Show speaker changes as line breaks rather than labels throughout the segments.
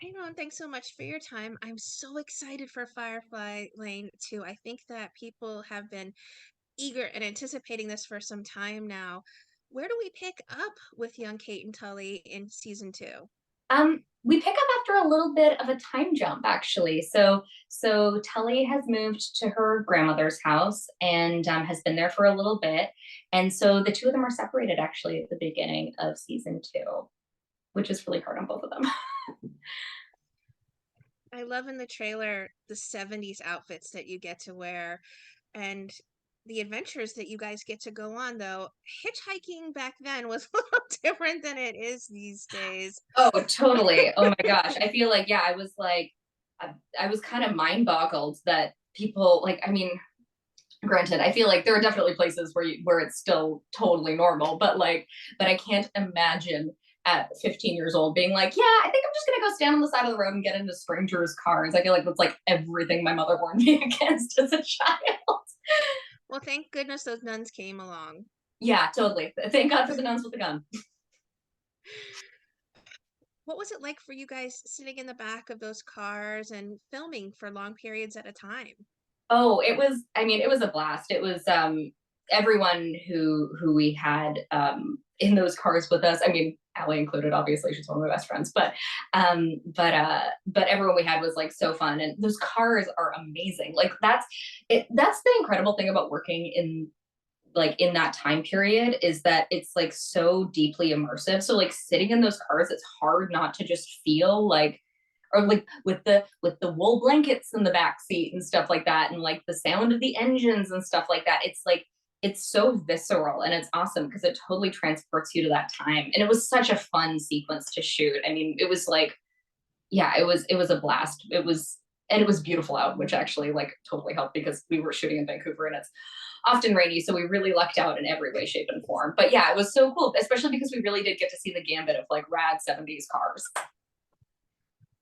I know, and thanks so much for your time. I'm so excited for Firefly Lane too. I think that people have been eager and anticipating this for some time now. Where do we pick up with young Kate and Tully in season two?
We pick up after a little bit of a time jump, actually. So Tully has moved to her grandmother's house and has been there for a little bit, and so the two of them are separated actually at the beginning of season two, which is really hard on both of them.
I love in the trailer the 70s outfits that you get to wear and the adventures that you guys get to go on, though. Hitchhiking back then was a little different than it is these days.
Oh, totally. Oh my gosh. I feel like, yeah, I was kind of mind boggled that people like, I mean, granted, I feel like there are definitely places where it's still totally normal, but I can't imagine at 15 years old being like, yeah, I think I'm just gonna go stand on the side of the road and get into strangers' cars. I feel like that's like everything my mother warned me against as a child.
Well, thank goodness those nuns came along.
Yeah, totally. Thank God for the nuns with the gun.
What was it like for you guys sitting in the back of those cars and filming for long periods at a time?
Oh, it was, I mean, it was a blast. It was everyone who we had in those cars with us. I mean, Allie included, obviously, she's one of my best friends, but everyone we had was like so fun. And those cars are amazing. Like that's the incredible thing about working in like in that time period is that it's like so deeply immersive. So like sitting in those cars, it's hard not to just feel like or like with the wool blankets in the back seat and stuff like that and like the sound of the engines and stuff like that. It's like it's so visceral and it's awesome because it totally transports you to that time. And it was such a fun sequence to shoot. I mean, it was like yeah, it was a blast. It was and it was beautiful out, which actually like totally helped because we were shooting in Vancouver and it's often rainy, so we really lucked out in every way, shape, and form. But yeah, it was so cool, especially because we really did get to see the gambit of like rad 70s cars.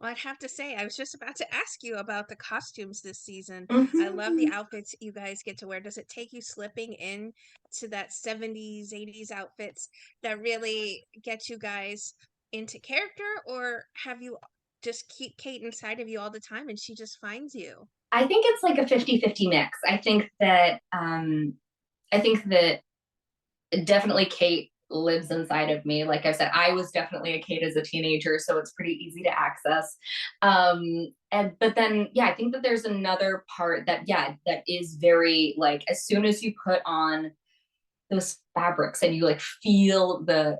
Well, I'd have to say, I was just about to ask you about the costumes this season. I love the
Mm-hmm.
outfits you guys get to wear. Does it take you slipping in to that 70s, 80s outfits that really get you guys into character, or have you just keep Kate inside of you all the time and she just finds you?
I think it's like a 50-50 mix. I think that definitely Kate lives inside of me. Like I said, I was definitely a Kate as a teenager, so it's pretty easy to access. And but then yeah, I think that there's another part that yeah, that is very like as soon as you put on those fabrics and you like feel the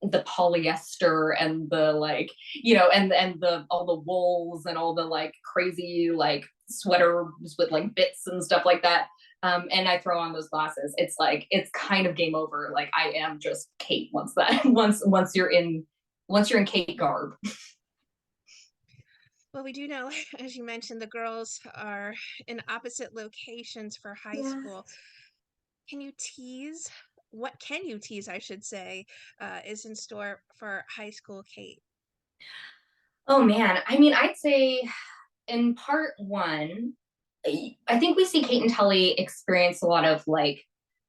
polyester and the like and the all the wools and all the like crazy like sweaters with like bits and stuff like that and I throw on those glasses it's like it's kind of game over like I am just Kate once that once you're in Kate garb.
Well, we do know, as you mentioned, the girls are in opposite locations for high
Yes.
school. Can you tease what can you tease, I should say, is in store for high school Kate?
Oh man, I mean I'd say in part one, I think we see Kate and Tully experience a lot of like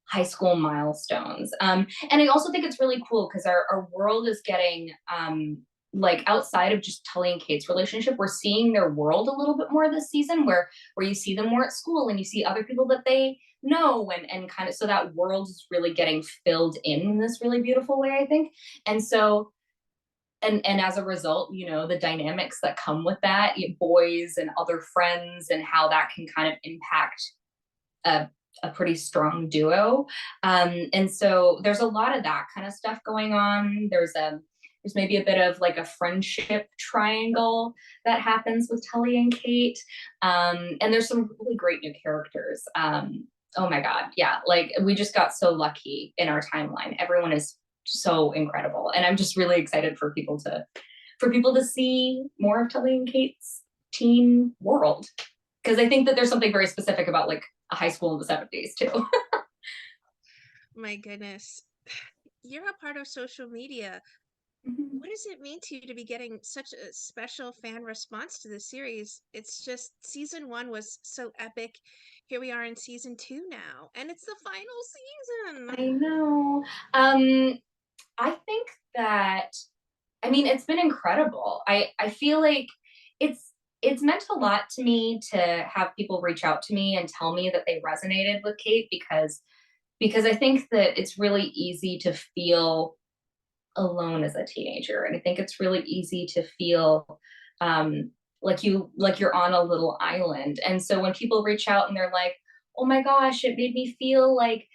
high school milestones. And I also think it's really cool because our world is getting like outside of just Tully and Kate's relationship, we're seeing their world a little bit more this season where you see them more at school and you see other people that they know and kind of so that world is really getting filled in this really beautiful way, I think. And so and as a result the dynamics that come with that boys and other friends and how that can kind of impact a, a pretty strong duo and so there's a lot of that kind of stuff going on there's maybe a bit of like a friendship triangle that happens with Tully and Kate and there's some really great new characters oh my god yeah like we just got so lucky in our timeline everyone is so incredible and I'm just really excited for people to see more of Tully and Kate's teen world because I think that there's something very specific about like a high school in the 70s too.
My goodness. You're a part of social media. What does it mean to you to be getting such a special fan response to the series? It's just season one was so epic. Here we are in season two now, and it's the final season.
I know. um I think that I mean, it's been incredible. I feel like it's it's meant a lot to me to have people reach out to me and tell me that they resonated with Kate, because I think that it's really easy to feel alone as a teenager, and I think it's really easy to feel like you're on a little island. And so when people reach out and they're like, oh my gosh, it made me feel like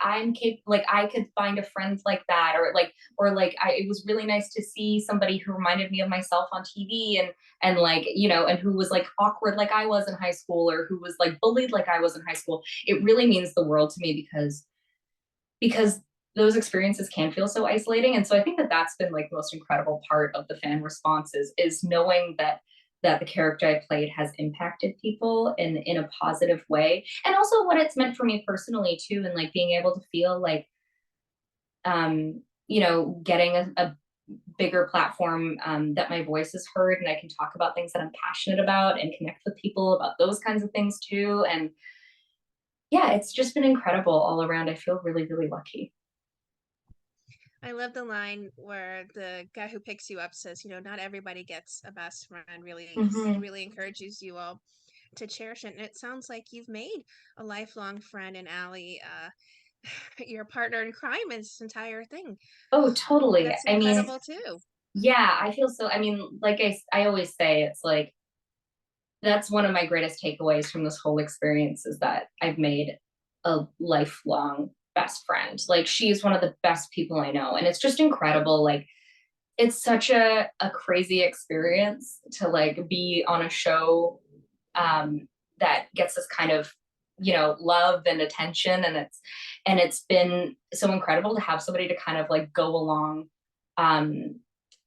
I'm capable, like I could find a friend like that, or like it was really nice to see somebody who reminded me of myself on TV, and like, and who was like awkward like I was in high school, or who was like bullied like I was in high school. It really means the world to me, because those experiences can feel so isolating. And so I think that that's been like the most incredible part of the fan responses, is knowing that the character I played has impacted people in a positive way, and also what it's meant for me personally too, and like being able to feel like, getting a bigger platform, that my voice is heard and I can talk about things that I'm passionate about and connect with people about those kinds of things too. And yeah, it's just been incredible all around. I feel really, really lucky.
I love the line where the guy who picks you up says, not everybody gets a best friend. Really, he
Hmm.
really encourages you all to cherish it. And it sounds like you've made a lifelong friend in Allie, your partner in crime in this entire thing.
Oh, totally.
That's
I mean,
incredible too.
yeah, I feel so. I mean, like I always say, it's like that's one of my greatest takeaways from this whole experience, is that I've made a lifelong best friend. Like, she's one of the best people I know. And it's just incredible. Like, it's such a crazy experience to like be on a show, that gets this kind of, love and attention. And it's been so incredible to have somebody to kind of like go along, um,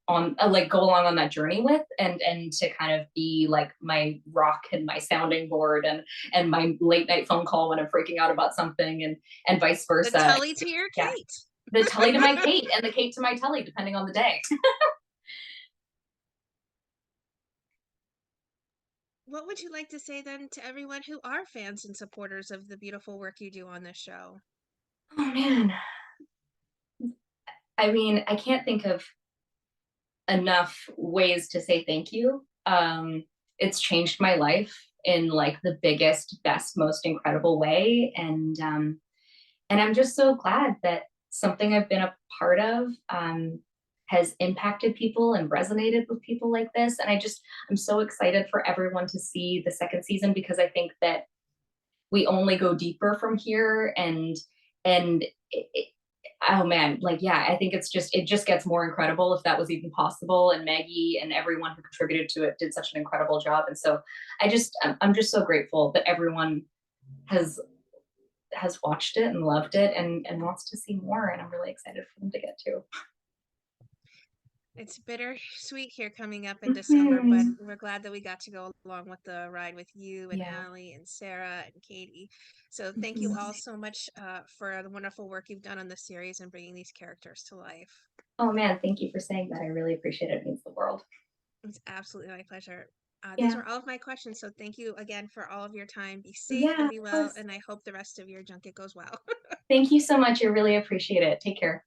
like go along on that journey with, and to kind of be like my rock and my sounding board, and my late night phone call when I'm freaking out about something, and vice
The
versa.
Tully to your
Yeah,
Kate.
the Tully to my Kate, and the Kate to my Tully, depending on the day.
What would you like to say then to everyone who are fans and supporters of the beautiful work you do on this show?
Oh man, I mean, I can't think of enough ways to say thank you. It's changed my life in like the biggest, best, most incredible way, and I'm just so glad that something I've been a part of, has impacted people and resonated with people like this. And I'm so excited for everyone to see the second season, because I think that we only go deeper from here. And oh man, like, yeah, I think it just gets more incredible, if that was even possible. And Maggie and everyone who contributed to it did such an incredible job. And so I'm just so grateful that everyone has watched it and loved it, and wants to see more. And I'm really excited for them to get to.
It's bittersweet here coming up in December, but
Mhm.
we're glad that we got to go along with the ride with you and
Yeah.
Allie and Sarah and Katie. So thank you all
Mhm.
so much for the wonderful work you've done on the series and bringing these characters to life.
Oh man, thank you for saying that. I really appreciate it. It means the world.
It's absolutely my pleasure. Those
Yeah.
are all of my questions. So thank you again for all of your time. Be safe and
Yeah,
be
of
well.
course.
And I hope the rest of your junket goes well.
Thank you so much. I really appreciate it. Take care.